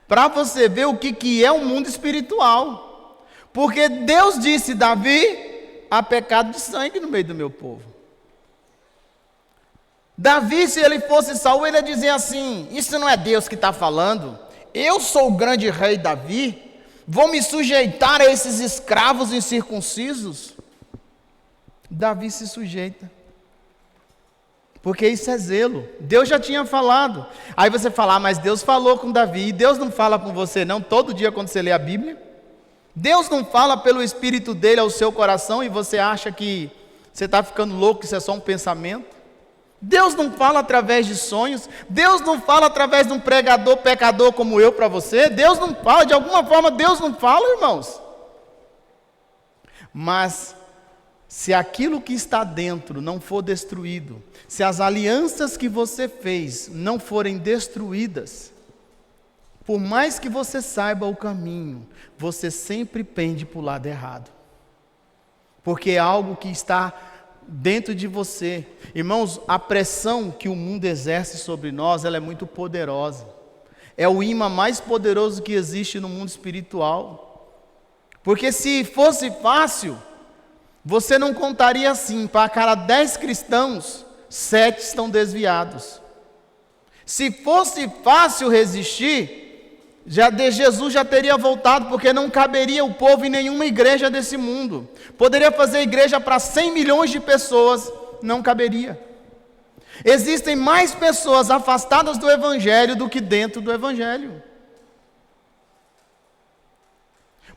Speaker 1: para você ver o que é o mundo espiritual, porque Deus disse: Davi, há pecado de sangue no meio do meu povo. Davi, se ele fosse Saul, ele ia dizer assim: isso não é Deus que está falando, eu sou o grande rei Davi, vou me sujeitar a esses escravos incircuncisos. Davi se sujeita, porque isso é zelo. Deus já tinha falado. Aí você fala: mas Deus falou com Davi. E Deus não fala com você não, todo dia quando você lê a Bíblia? Deus não fala pelo Espírito dele ao seu coração e você acha que você está ficando louco, que isso é só um pensamento? Deus não fala através de sonhos. Deus não fala através de um pregador pecador como eu para você. Deus não fala, de alguma forma Deus não fala, irmãos. Mas se aquilo que está dentro não for destruído, se as alianças que você fez não forem destruídas, por mais que você saiba o caminho, você sempre pende para o lado errado, porque é algo que está dentro de você. Irmãos, a pressão que o mundo exerce sobre nós, ela é muito poderosa, é o imã mais poderoso que existe no mundo espiritual, porque se fosse fácil, você não contaria assim: para cada 10 cristãos, 7 estão desviados. Se fosse fácil resistir, Jesus já teria voltado, porque não caberia o povo em nenhuma igreja desse mundo. Poderia fazer igreja para 100 milhões de pessoas, não caberia. Existem mais pessoas afastadas do Evangelho do que dentro do Evangelho.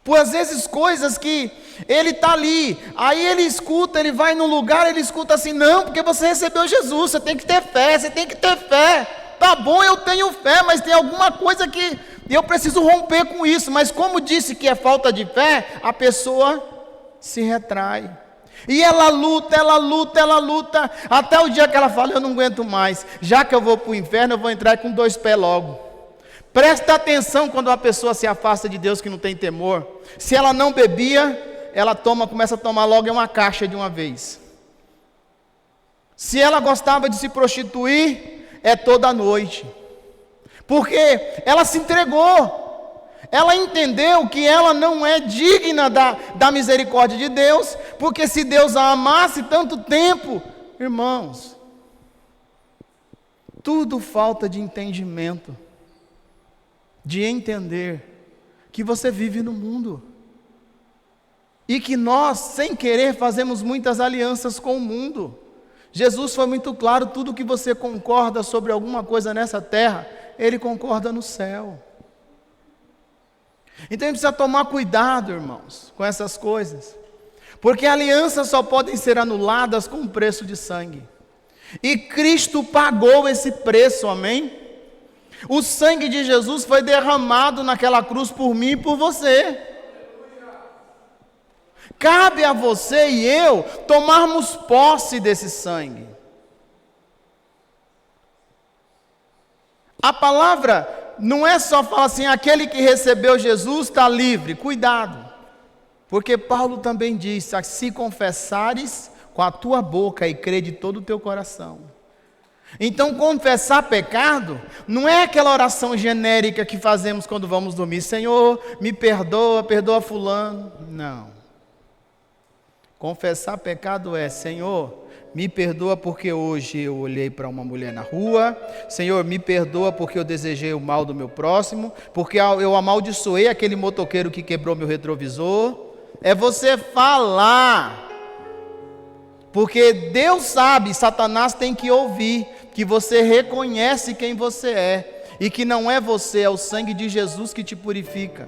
Speaker 1: Por às vezes coisas que ele está ali, aí ele escuta, ele vai num lugar, ele escuta assim: não, porque você recebeu Jesus, você tem que ter fé, você tem que ter fé. Tá bom, eu tenho fé, mas tem alguma coisa que eu preciso romper com isso. Mas como disse que é falta de fé, a pessoa se retrai. E ela luta, até o dia que ela fala: eu não aguento mais, já que eu vou para o inferno, eu vou entrar com 2 pés logo. Presta atenção quando uma pessoa se afasta de Deus, que não tem temor. Se ela não bebia, ela começa a tomar logo uma caixa de uma vez. Se ela gostava de se prostituir, é toda noite. Porque ela se entregou. Ela entendeu que ela não é digna da misericórdia de Deus, porque se Deus a amasse tanto tempo, irmãos, tudo falta de entendimento, de entender que você vive no mundo. E que nós, sem querer, fazemos muitas alianças com o mundo. Jesus foi muito claro, tudo que você concorda sobre alguma coisa nessa terra, Ele concorda no céu. Então a gente precisa tomar cuidado, irmãos, com essas coisas. Porque alianças só podem ser anuladas com o preço de sangue. E Cristo pagou esse preço, amém? O sangue de Jesus foi derramado naquela cruz por mim e por você. Cabe a você e eu tomarmos posse desse sangue. A palavra não é só falar assim, aquele que recebeu Jesus está livre. Cuidado, porque Paulo também diz, se confessares com a tua boca e crer de todo o teu coração. Então confessar pecado não é aquela oração genérica que fazemos quando vamos dormir, Senhor, me perdoa, perdoa fulano. Não. Confessar pecado é, Senhor, me perdoa porque hoje eu olhei para uma mulher na rua. Senhor, me perdoa porque eu desejei o mal do meu próximo, porque eu amaldiçoei aquele motoqueiro que quebrou meu retrovisor. É você falar, porque Deus sabe, Satanás tem que ouvir, que você reconhece quem você é, e que não é você, é o sangue de Jesus que te purifica.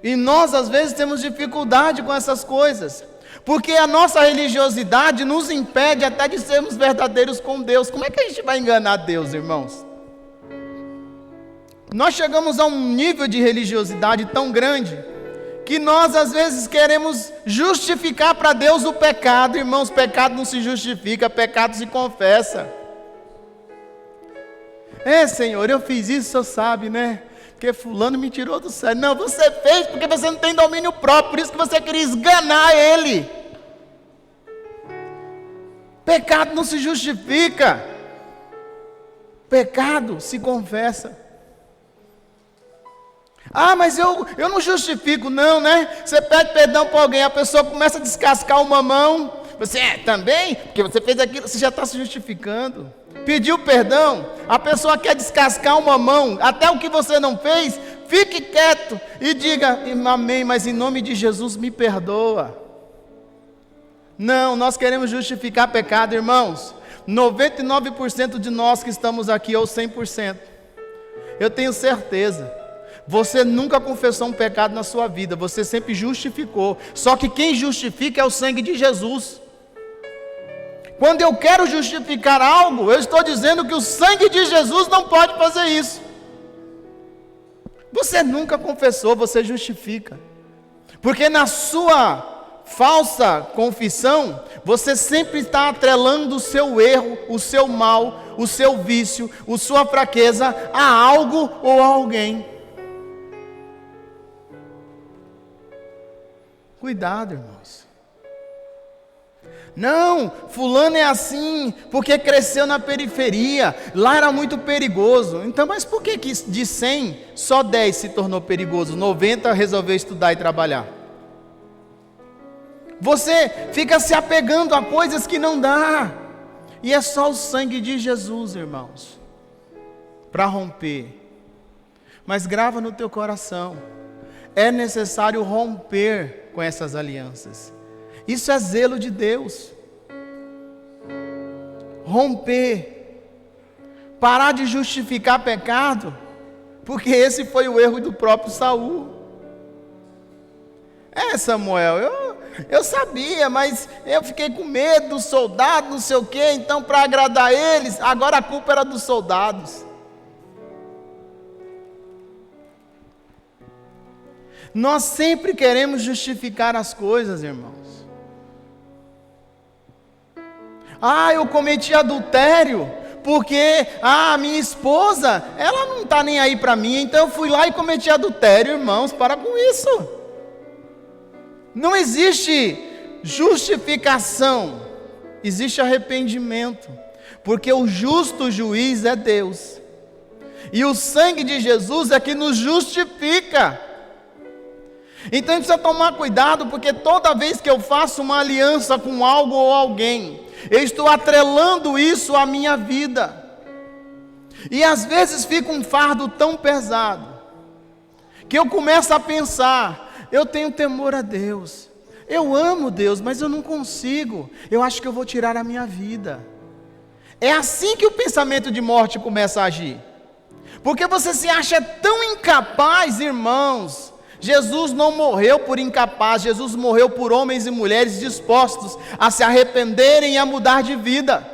Speaker 1: E nós às vezes temos dificuldade com essas coisas, porque a nossa religiosidade nos impede até de sermos verdadeiros com Deus. Como é que a gente vai enganar Deus, irmãos? Nós chegamos a um nível de religiosidade tão grande, que nós às vezes queremos justificar para Deus o pecado. Irmãos, pecado não se justifica, pecado se confessa. Senhor, eu fiz isso, o Senhor sabe, né? Porque fulano me tirou do céu. Não, você fez porque você não tem domínio próprio, por isso que você queria esganar ele. Pecado não se justifica, pecado se confessa. Mas eu não justifico não, né? Você pede perdão para alguém, a pessoa começa a descascar uma mão, você também? Porque você fez aquilo, você já está se justificando. Pediu perdão, a pessoa quer descascar uma mão, até o que você não fez, fique quieto e diga, amém, mas em nome de Jesus me perdoa. Não, nós queremos justificar pecado, irmãos. 99% de nós que estamos aqui, ou 100%, eu tenho certeza, você nunca confessou um pecado na sua vida, você sempre justificou, só que quem justifica é o sangue de Jesus. Quando eu quero justificar algo, eu estou dizendo que o sangue de Jesus não pode fazer isso. Você nunca confessou, você justifica. Porque na sua falsa confissão, você sempre está atrelando o seu erro, o seu mal, o seu vício, a sua fraqueza a algo ou a alguém. Cuidado, irmãos. Não, fulano é assim, porque cresceu na periferia, lá era muito perigoso. Então, mas por que de 100, só 10 se tornou perigoso, 90 resolveu estudar e trabalhar? Você fica se apegando a coisas que não dá, e é só o sangue de Jesus, irmãos, para romper. Mas grava no teu coração, é necessário romper com essas alianças. Isso é zelo de Deus. Romper, parar de justificar pecado, porque esse foi o erro do próprio Saul. Samuel, eu sabia, mas eu fiquei com medo dos soldados, não sei o quê, então para agradar eles, agora a culpa era dos soldados. Nós sempre queremos justificar as coisas, irmãos. Eu cometi adultério, porque a minha esposa, ela não está nem aí para mim, então eu fui lá e cometi adultério. Irmãos, para com isso. Não existe justificação, existe arrependimento, porque o justo juiz é Deus, e o sangue de Jesus é que nos justifica. Então a gente precisa tomar cuidado, porque toda vez que eu faço uma aliança com algo ou alguém, eu estou atrelando isso à minha vida, e às vezes fica um fardo tão pesado, que eu começo a pensar, eu tenho temor a Deus, eu amo Deus, mas eu não consigo, eu acho que eu vou tirar a minha vida. É assim que o pensamento de morte começa a agir, porque você se acha tão incapaz, irmãos. Jesus não morreu por incapaz, Jesus morreu por homens e mulheres dispostos a se arrependerem e a mudar de vida.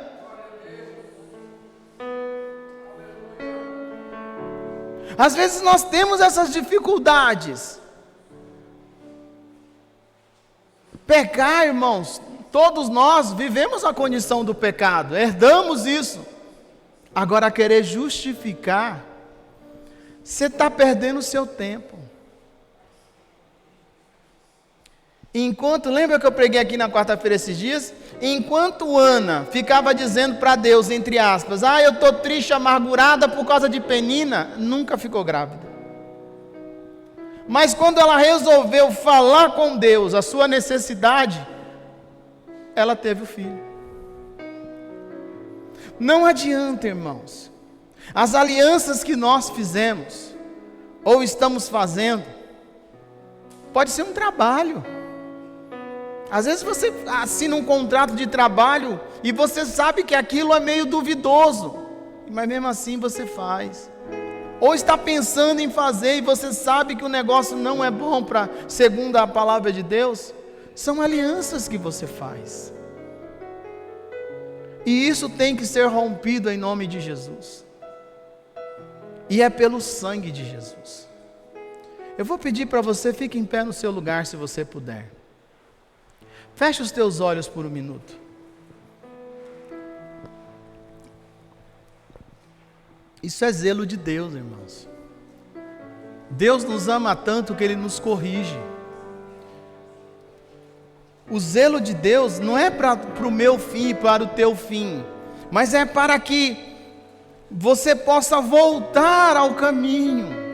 Speaker 1: Às vezes nós temos essas dificuldades. Pecar, irmãos, todos nós vivemos a condição do pecado, herdamos isso. Agora, querer justificar, você está perdendo o seu tempo. Enquanto, lembra que eu preguei aqui na quarta-feira esses dias? Enquanto Ana ficava dizendo para Deus, entre aspas, eu estou triste, amargurada por causa de Penina, nunca ficou grávida. Mas quando ela resolveu falar com Deus a sua necessidade, ela teve o filho. Não adianta, irmãos, as alianças que nós fizemos, ou estamos fazendo, pode ser um trabalho. Às vezes você assina um contrato de trabalho e você sabe que aquilo é meio duvidoso, mas mesmo assim você faz. Ou está pensando em fazer e você sabe que o negócio não é bom segundo a palavra de Deus. São alianças que você faz. E isso tem que ser rompido em nome de Jesus. E é pelo sangue de Jesus. Eu vou pedir para você, fique em pé no seu lugar se você puder. Feche os teus olhos por um minuto. Isso é zelo de Deus, irmãos. Deus nos ama tanto que Ele nos corrige. O zelo de Deus não é para o meu fim e para o teu fim, mas é para que você possa voltar ao caminho.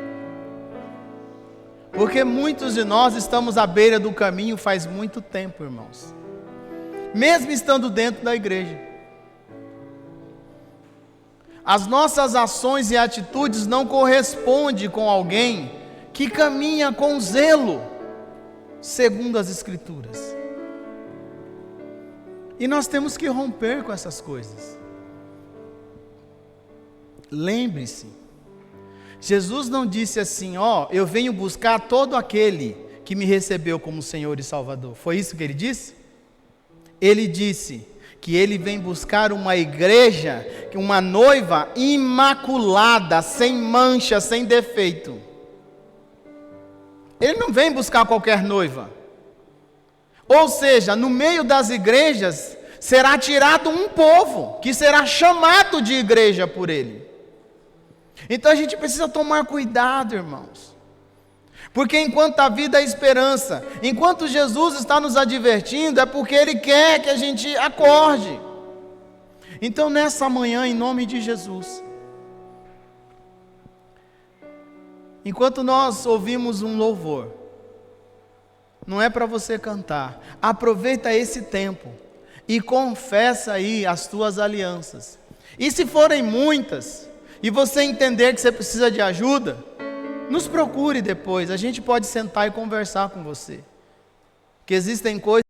Speaker 1: Porque muitos de nós estamos à beira do caminho faz muito tempo, irmãos. Mesmo estando dentro da igreja. As nossas ações e atitudes não correspondem com alguém que caminha com zelo, segundo as Escrituras. E nós temos que romper com essas coisas. Lembre-se, Jesus não disse assim, eu venho buscar todo aquele que me recebeu como Senhor e Salvador. Foi isso que Ele disse? Ele disse que Ele vem buscar uma igreja, uma noiva imaculada, sem mancha, sem defeito. Ele não vem buscar qualquer noiva. Ou seja, no meio das igrejas, será tirado um povo, que será chamado de igreja por Ele. Então a gente precisa tomar cuidado, irmãos. Porque enquanto a vida é esperança, enquanto Jesus está nos advertindo, é porque Ele quer que a gente acorde. Então nessa manhã, em nome de Jesus, enquanto nós ouvimos um louvor, não é para você cantar, aproveita esse tempo e confessa aí as tuas alianças. E se forem muitas, e você entender que você precisa de ajuda, nos procure depois, a gente pode sentar e conversar com você. Que existem coisas